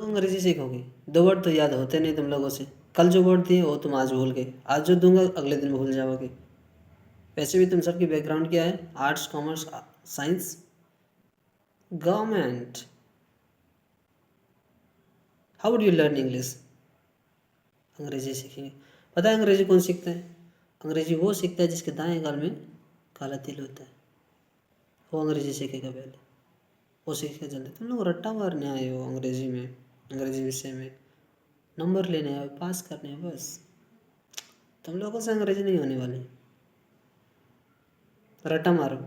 अंग्रेजी सीखोगे? 2 वर्ड तो याद होते नहीं तुम लोगों से। कल जो वर्ड दिए वो तुम आज भूल गए। आज जो दूँगा अगले दिन भूल जाओगे। वैसे भी तुम सबकी बैकग्राउंड क्या है? Arts, commerce, science, government. How would you learn English? अंग्रेजी सीखेंगे। पता है अंग्रेजी कौन सीखता है? अंग्रेजी वो सीखता है जिसके दाएं गाल में काला तिल होता है। वो अंग्रेजी सीखेगा पहले। वो सीख के जल्दी। तुम लोग रट्टा मारने आए हो अंग्रेजी में, अंग्रेजी विषय में। नंबर लेने आए हो, पास करने हैं बस। तुम लोगों से अंग्रेजी नहीं होने वाली। रट्टा मारो।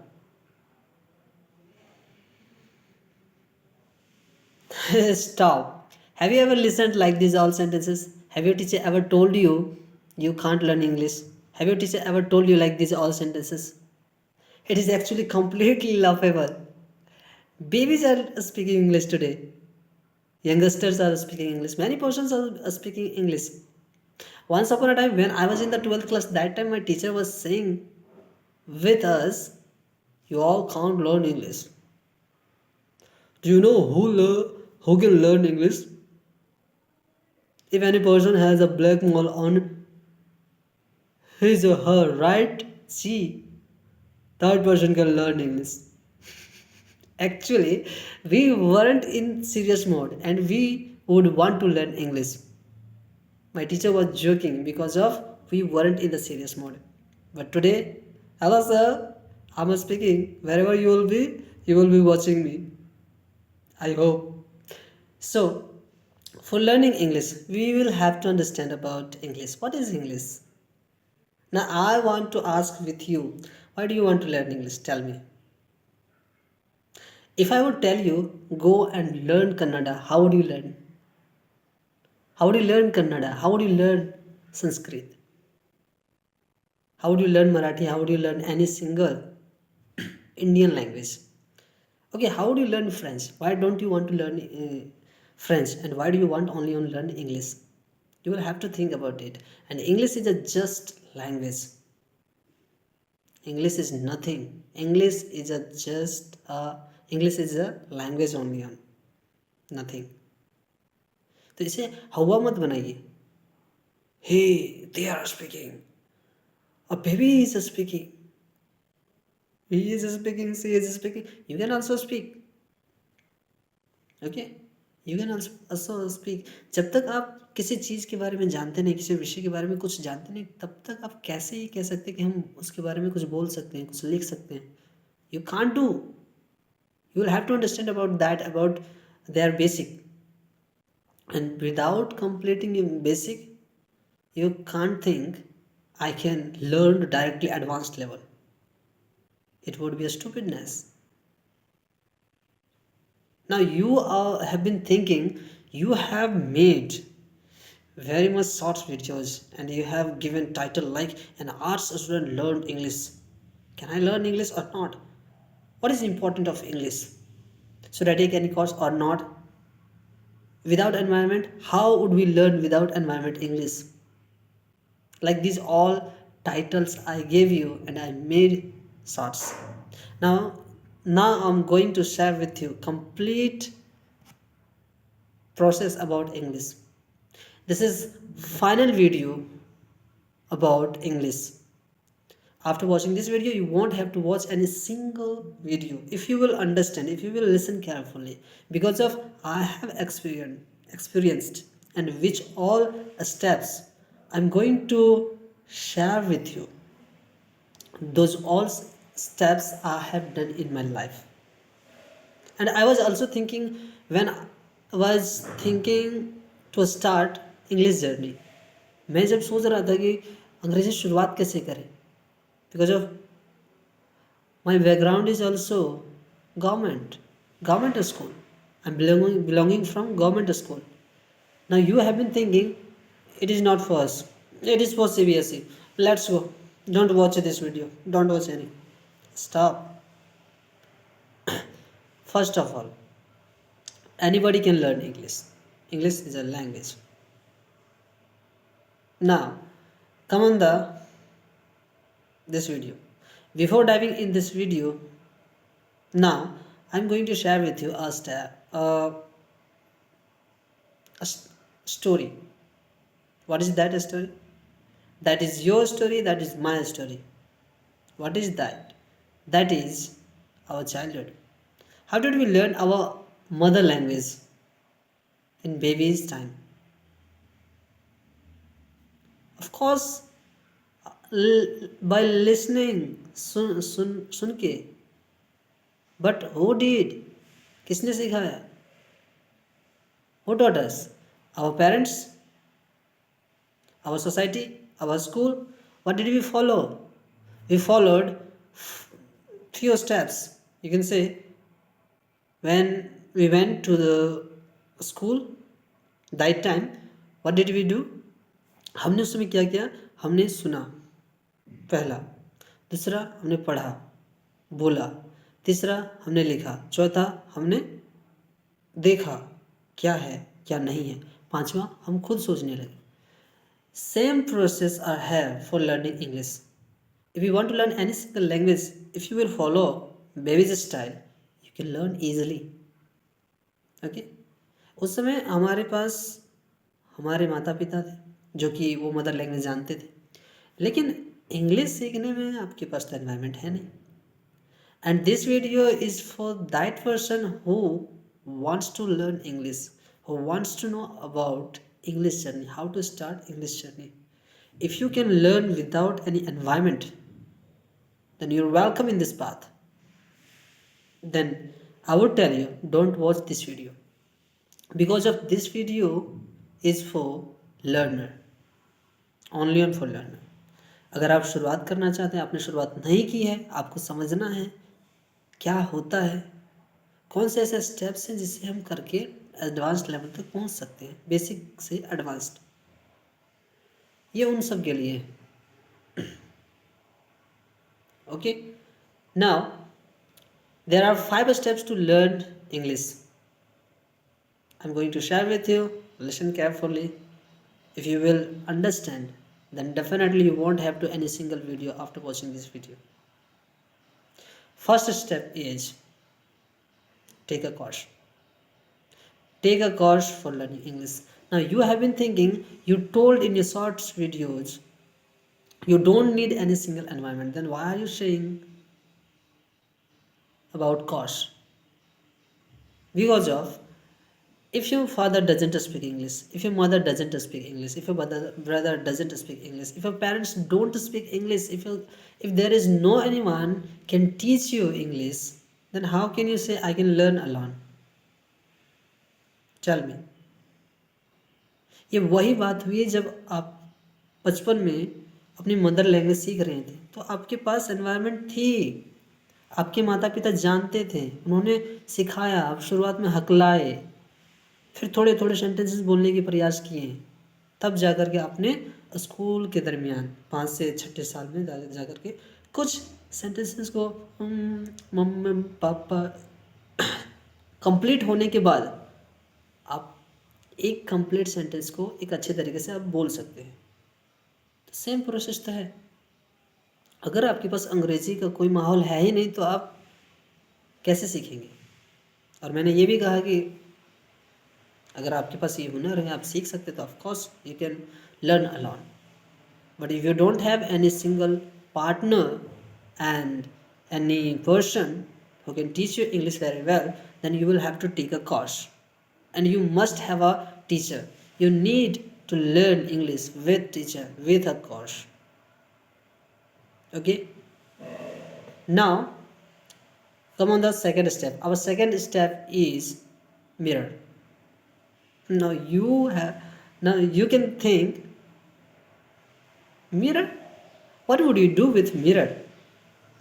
Stop. Have you ever listened like these all sentences? Have your teacher ever told you you can't learn English? Have your teacher ever told you like these all sentences? It is actually completely laughable. Babies are speaking English today. Youngsters are speaking English. Many persons are speaking English. Once upon a time, when I was in the 12th class, that time my teacher was saying with us, you all can't learn English. Do you know who can learn English? If any person has a black mole on his or her right cheek, that person can learn English. Actually, we weren't in serious mode and we would want to learn English. My teacher was joking because of we weren't in the serious mode. But today, hello sir, I'm speaking. Wherever you will be watching me. I hope. So, for learning English, we will have to understand about English. What is English? Now, I want to ask with you, why do you want to learn English? Tell me. If I would tell you, go and learn Kannada, how would you learn? How would you learn Kannada? How would you learn Sanskrit? How would you learn Marathi? How would you learn any single Indian language? Okay, how would you learn French? Why don't you want to learn French? And why do you want only on learn English? You will have to think about it. And English is a just language. English is nothing. English is a language only on nothing. तो इसे हवा मत बनाइए. Hey, they are speaking. A baby is speaking. He is speaking. She is speaking. You can also speak. Okay? You can also speak. जब तक आप किसी चीज़ के बारे में जानते नहीं, किसी विषय के बारे में कुछ जानते नहीं, तब तक आप कैसे ही कह सकते हैं कि हम उसके बारे में कुछ बोल सकते हैं, कुछ लिख सकते हैं. You can't do. You will have to understand about that, about their basic. And without completing your basic, you can't think I can learn directly advanced level. It would be a stupidness. Now you have been thinking you have made very much short videos and you have given title like an arts student learned English. Can I learn English or not? What is important of English? Should I take any course or not? Without environment, how would we learn without environment English? Like these all titles I gave you and I made shorts. Now I'm going to share with you complete process about English. This is final video about English. After watching this video, you won't have to watch any single video if you will understand, if you will listen carefully, because of I have experienced and which all steps I'm going to share with you. Those all steps I have done in my life. And I was also thinking, when I was thinking to start English journey, मैं जब सोच रहा था कि अंग्रेजी शुरुआत कैसे करें, because of my background is also government school. I'm belonging from government school. Now you have been thinking it is not for us, it is for CBSE. Let's go. Don't watch this video. Don't watch any. Stop. First of all, anybody can learn English. English is a language. Now, come on this video. Before diving in this video, now I'm going to share with you a a story. What is that story? That is your story, that is my story. What is that? That is our childhood. How did we learn our mother language in baby's time? Of course, by listening, सुन के. But who did? किसने सिखाया? Who taught us? Our parents? Our society? Our school? What did we follow? We followed few steps. You can say when we went to the school, that time, what did we do? हमने उस समय क्या किया? हमने सुना, पहला. दूसरा, हमने पढ़ा, बोला. तीसरा, हमने लिखा. चौथा, हमने देखा क्या है क्या नहीं है. पांचवा, हम खुद सोचने लगे. Same process are here for learning English. If you want to learn any single language, if you will follow baby's style, you can learn easily. Okay? उस समय हमारे पास हमारे माता पिता थे जो कि वो मदर लैंग्वेज जानते थे, लेकिन इंग्लिश सीखने में आपके पास तो एनवायरनमेंट है नहीं. And this video is for that person who wants to learn English, who wants to know about English journey, how to start English journey. If you can learn without any environment, then you're welcome in this path. Then I would tell you, don't watch this video, because of this video is for learner, only and for learner. अगर आप शुरुआत करना चाहते हैं, आपने शुरुआत नहीं की है, आपको समझना है क्या होता है, कौन से ऐसे स्टेप्स हैं जिससे हम करके एडवांस्ड लेवल तक पहुंच सकते हैं, बेसिक से एडवांस्ड, ये उन सब के लिए है. Okay, now there are 5 steps to learn English. I am going to share with you. Listen carefully. If you will understand, then definitely you won't have to any single video after watching this video. First step is take a course. Take a course for learning English. Now you have been thinking, you told in your shorts videos you don't need any single environment, then why are you saying about course? Because of, if your father doesn't speak English, if your mother doesn't speak English, if your brother doesn't speak English, if your parents don't speak English, if there is no anyone can teach you English, then how can you say I can learn alone? Tell me. ये वही बात हुई जब आप बचपन में अपनी mother language सीख रहे थे, तो आपके पास एनवायरनमेंट थी, आपके माता पिता जानते थे, उन्होंने सिखाया, आप शुरुआत में हकलाए, फिर थोड़े थोड़े सेंटेंसेस बोलने के प्रयास किए, तब जाकर के आपने स्कूल के दरमियान 5 से 6 साल में जाकर के कुछ सेंटेंसेस को मम्मी पापा कंप्लीट होने के बाद आप एक कंप्लीट सेंटेंस को एक अच्छे तरीके से आप बोल सकते हैं. तो सेम प्रोसेस तो है. अगर आपके पास अंग्रेजी का कोई माहौल है ही नहीं तो आप कैसे सीखेंगे? और मैंने ये भी कहा कि अगर आपके पास ये हुनर है, आप सीख सकते, तो of course you can learn alone. But if you don't have any single partner and any person who can teach you English very well, then you will have to take a course, and you must have a teacher. You need to learn English with teacher, with a course. Okay, now come on the second step. Our second step is mirror. Now you can think, mirror, what would you do with mirror?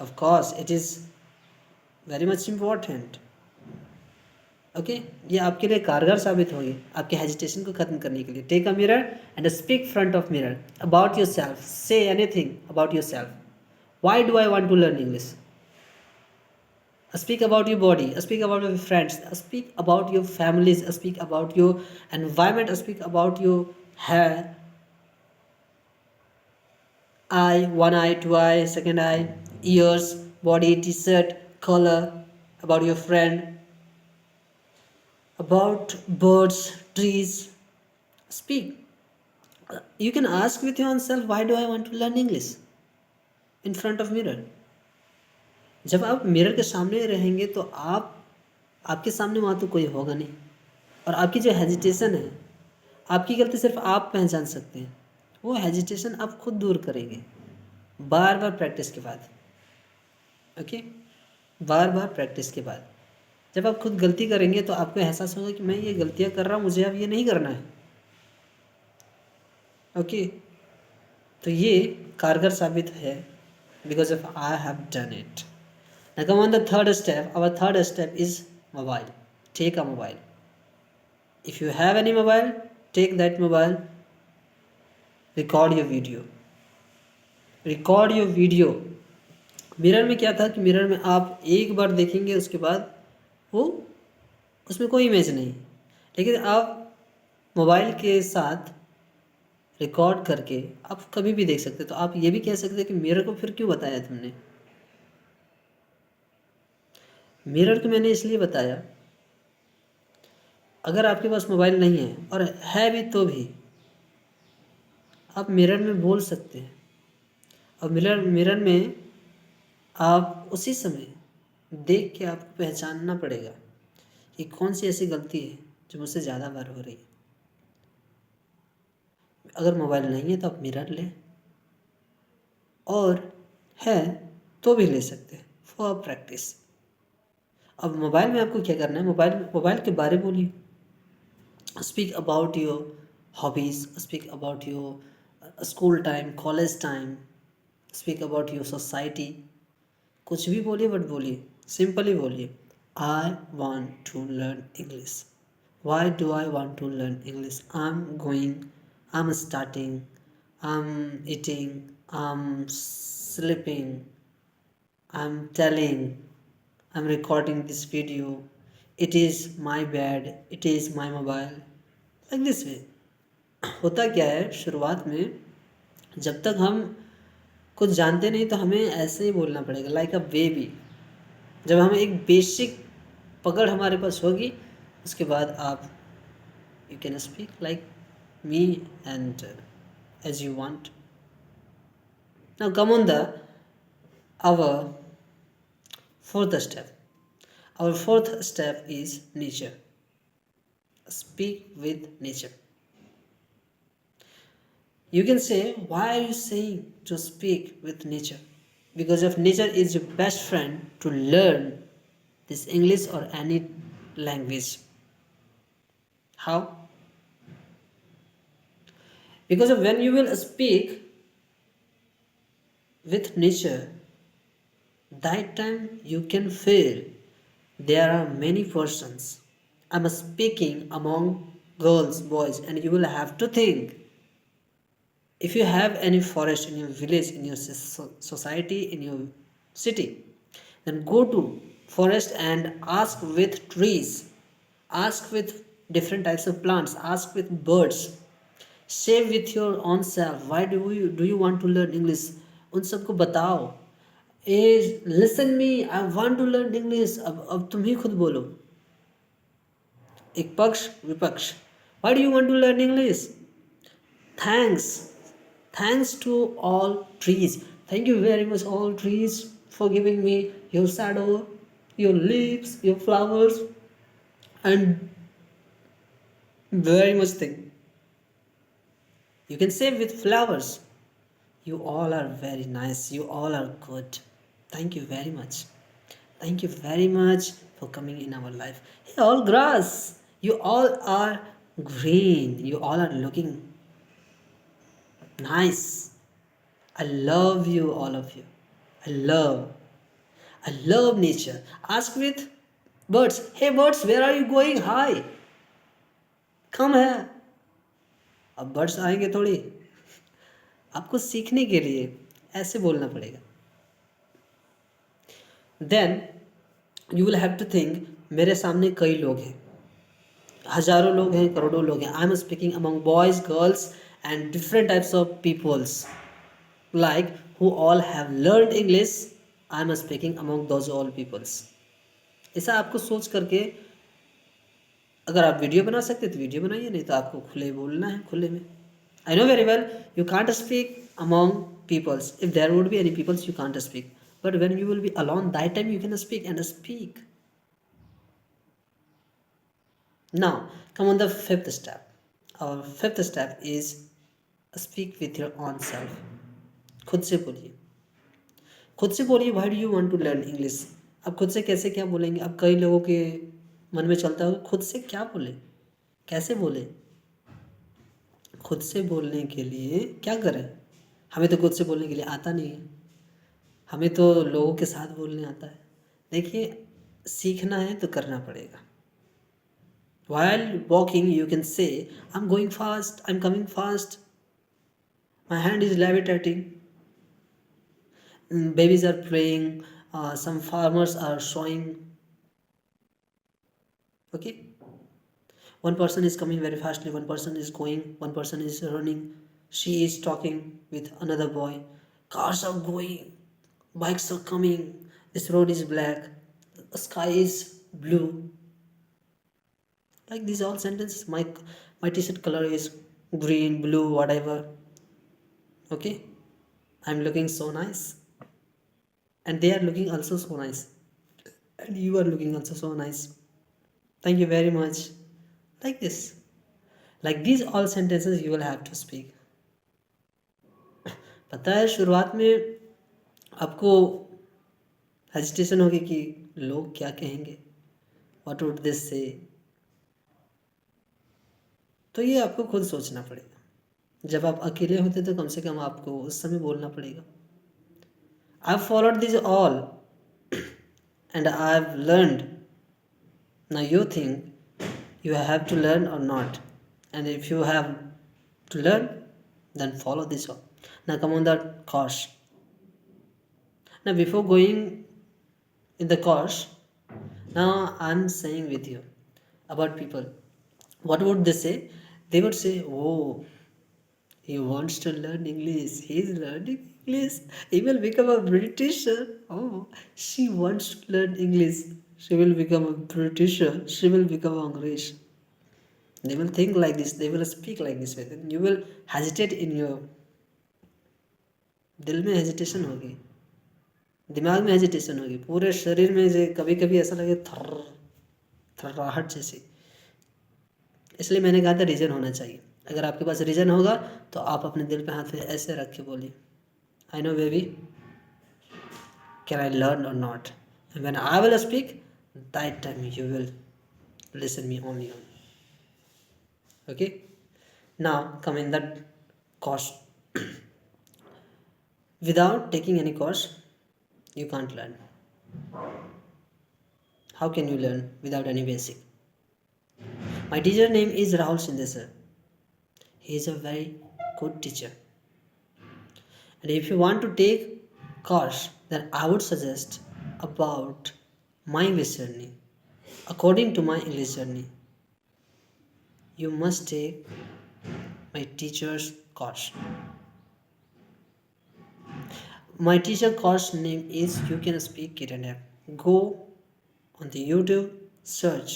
Of course it is very much important. Okay, ये आपके लिए कारगर साबित होगी आपके hesitation को खत्म करने के लिए. Take a mirror and speak front of mirror about yourself. Say anything about yourself. Why do I want to learn English? Speak about your body, speak about your friends, speak about your families, speak about your environment, speak about your hair, eye, one eye, two eye, second eye, ears, body, t-shirt, color, about your friend, about birds, trees, Speak. You can ask with your own self, why do I want to learn English? In front of mirror. जब आप mirror के सामने रहेंगे तो आपके सामने वहाँ तो कोई होगा नहीं, और आपकी जो हेजिटेशन है, आपकी गलती सिर्फ आप पहचान सकते हैं, वो हेजिटेशन आप खुद दूर करेंगे बार बार प्रैक्टिस के बाद। ओके, बार बार प्रैक्टिस के बाद जब आप खुद गलती करेंगे तो आपको एहसास होगा कि मैं ये गलतियाँ कर रहा हूँ, मुझे अब ये नहीं करना है। ओके, तो ये कारगर साबित है, because of I have done it. Now come on the third step. Our third step is mobile. Take a mobile. If you have any mobile, take that mobile. Record your video. Record your video. Mirror में क्या था कि mirror में आप एक बार देखेंगे, उसके बाद वो उसमें कोई इमेज नहीं, लेकिन आप मोबाइल के साथ रिकॉर्ड करके आप कभी भी देख सकते। तो आप ये भी कह सकते कि मिरर को फिर क्यों बताया तुमने। मिरर को मैंने इसलिए बताया, अगर आपके पास मोबाइल नहीं है और है भी तो भी आप मिरर में बोल सकते हैं, और मिरर में आप उसी समय देख के आपको पहचानना पड़ेगा कि कौन सी ऐसी गलती है जो मुझसे ज़्यादा बार हो रही है। अगर मोबाइल नहीं है तो आप मिरर लें, और है तो भी ले सकते हैं फॉर प्रैक्टिस। अब मोबाइल में आपको क्या करना है, मोबाइल के बारे बोलिए। Speak about your hobbies, speak about your school time, college time, speak about your society. कुछ भी बोलिए, बट बोलिए, सिंपली बोलिए, I want to learn English. Why do I want to learn English? I am going, I am starting, I am eating, I am sleeping, I am telling, I am recording this video, it is my bed, it is my mobile, like this way. होता क्या है, शुरुआत में जब तक हम कुछ जानते नहीं तो हमें ऐसे ही बोलना पड़ेगा, लाइक अ बेबी। जब हमें एक बेसिक पकड़ हमारे पास होगी, उसके बाद आप you can speak like me and as you want. Now come on the our fourth step. Our fourth step is nature. Speak with nature. You can say, why are you saying to speak with nature? Because of nature is your best friend to learn this English or any language. How? Because of when you will speak with nature, that time you can feel there are many persons. I'm speaking among girls, boys, and you will have to think. If you have any forest in your village, in your society, in your city, then go to forest and ask with trees, ask with different types of plants, ask with birds, say with your own self, why do you want to learn English? उन सबको बताओ, ए listen me, I want to learn English. अब तुम ही खुद बोलो, एक पक्ष विपक्ष, why do you want to learn English? Thanks to all trees. Thank you very much, all trees, for giving me your shadow, your leaves, your flowers, and very much thing. You can say with flowers, you all are very nice, you all are good. Thank you very much. Thank you very much for coming in our life. Hey, all grass, you all are green, you all are looking nice. I love you, all of you. I love nature. Ask with birds, hey birds, where are you going? Hi, come here. अब birds आएंगे थोड़ी, आपको सीखने के लिए ऐसे बोलना पड़ेगा। Then you will have to think, मेरे सामने कई लोग हैं, हजारों लोग हैं, करोड़ों लोग हैं। I am speaking among boys, girls and different types of peoples, like who all have learned English. I am speaking among those all peoples. ऐसा आपको सोच करके अगर आप वीडियो बना सकते तो वीडियो बनाइए, नहीं तो आपको खुले बोलना है, खुले में. I know very well you can't speak among peoples. If there would be any peoples, you can't speak. But when you will be alone, that time you can speak and speak. Now, come on the fifth step. Our fifth step is speak with your own self. खुद से बोलिए. खुद से बोलिए, why do you want to learn English? अब खुद से कैसे क्या बोलेंगे? अब कई लोगों के मन में चलता है खुद से क्या बोले, कैसे बोले. खुद से बोलने के लिए क्या करें? हमें तो खुद से बोलने के लिए आता नहीं है. हमें तो लोगों के साथ बोलने आता है. देखिए, सीखना है तो करना पड़ेगा. While walking you can say I'm going fast, I'm coming fast, my hand is levitating. Babies are playing, some farmers are showing. Okay, one person is coming very fastly, one person is going, one person is running, she is talking with another boy, cars are going, bikes are coming, this road is black, the sky is blue. Like these all sentences, my t-shirt color is green, blue, whatever. Okay, I'm looking so nice and they are looking also so nice and you are looking also so nice, thank you very much. Like this, like these all sentences you will have to speak. पता है शुरुआत में आपको hesitation होगी कि लोग क्या कहेंगे, व्हाट वुड दिस से. तो ये आपको खुद सोचना पड़ेगा. जब आप अकेले होते तो कम से कम आपको उस समय बोलना पड़ेगा. I've followed these all and I've learned. Now you think you have to learn or not, and if you have to learn, then follow this all. Now come on the course. Now before going in the course, now I'm saying with you about people. What would they say? They would say, oh, he wants to learn English, he's learning English, he will become a Britisher. Oh, she wants to learn English, she will become a Britisher, she will become English. They will think like this, they will speak like this way. Then you will hesitate in your दिल में hesitation होगी, दिमाग में hesitation होगी, पूरे शरीर में जो कभी कभी ऐसा लगे थर्राहट जैसी. इसलिए मैंने कहा था रीजन होना चाहिए. अगर आपके पास रीजन होगा तो आप अपने दिल पे हाथ ऐसे रख के बोलिए, I know baby, can I learn or not, and when I will speak that time you will listen me only. Okay, now come in that course. Without taking any course you can't learn. How can you learn without any basic? My teacher name is Rahul Shinde sir. He is a very good teacher. And if you want to take course, then I would suggest about my English journey. According to my English journey, you must take my teacher's course. My teacher course name is You Can Speak Kit and App. Go on the YouTube, search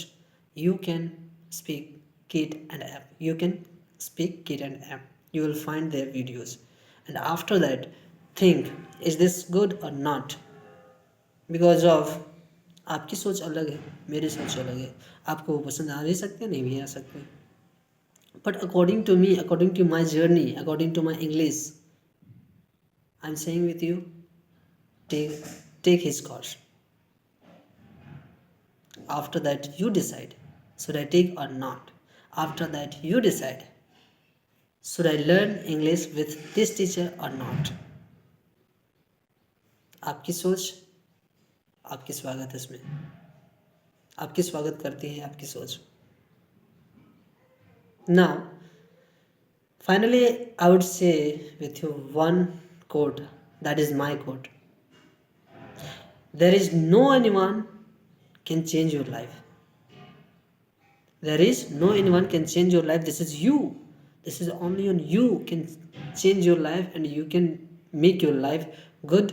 You Can Speak Kit and App. You Can Speak Kit and App. You will find their videos. And after that, think, is this good or not? Because of आपकी सोच अलग है, मेरी सोच अलग है. आपको वो पसंद आ भी सकते हैं, नहीं भी आ सकते. But according to me, according to my journey, according to my English, I'm saying with you, take his course. After that you decide, should I take or not. After that you decide, should I learn English with this teacher or not. आपकी सोच, आपकी स्वागत इसमें, आपकी स्वागत करती है आपकी सोच. Now finally I would say with you one quote, that is my quote. There is no anyone can change your life. There is no anyone can change your life. This is you. This is only on you can change your life, and you can make your life good,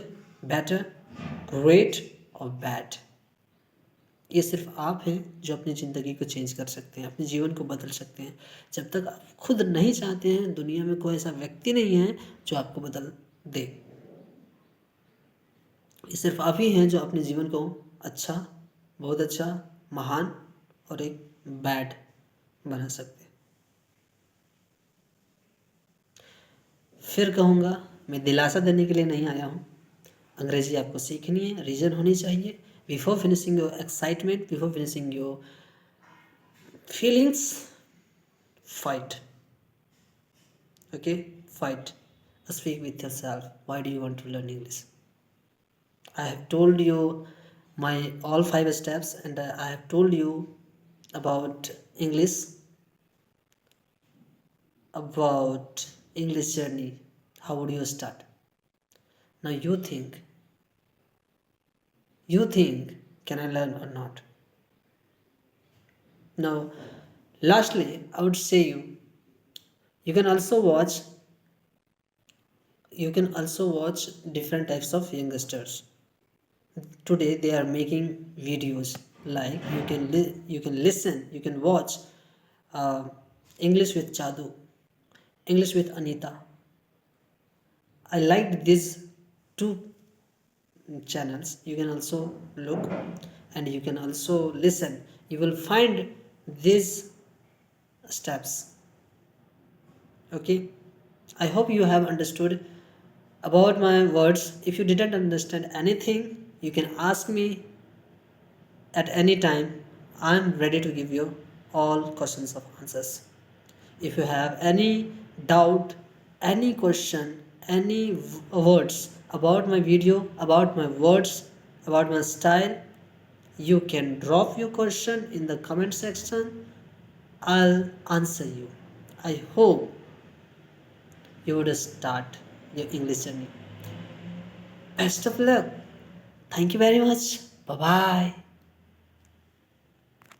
better, great or bad. ये सिर्फ आप हैं जो अपनी ज़िंदगी को change कर सकते हैं, अपने जीवन को बदल सकते हैं। जब तक आप खुद नहीं चाहते हैं, दुनिया में कोई ऐसा व्यक्ति नहीं है जो आपको बदल दे। ये सिर्फ आप ही हैं जो अपने जीवन को अच्छा, बहुत अच्छा, महान और एक बैड बना सकते हैं। फिर कहूँगा, मैं दिलासा देने के लिए नहीं आया हूँ। अंग्रेजी आपको सीखनी है, रीजन होनी चाहिए। Before finishing your excitement, before finishing your feelings, fight. Okay, fight. Speak with yourself. Why do you want to learn English? I have told you my all 5 steps, and I have told you about English, about English journey. How would you start? Now you think, can I learn or not? Now, lastly, I would say you can also watch different types of youngsters. Today they are making videos like you can listen, you can watch uh, English with Chadu, English with Anita. I liked these two channels. You can also look and you can also listen. You will find these steps. Okay, I hope you have understood about my words. If you didn't understand anything, you can ask me at any time. I'm ready to give you all questions of answers. If you have any doubt, any question, any words about my video, about my words, about my style, you can drop your question in the comment section. I'll answer you. I hope you would start your English journey. Best of luck. Thank you very much. Bye bye.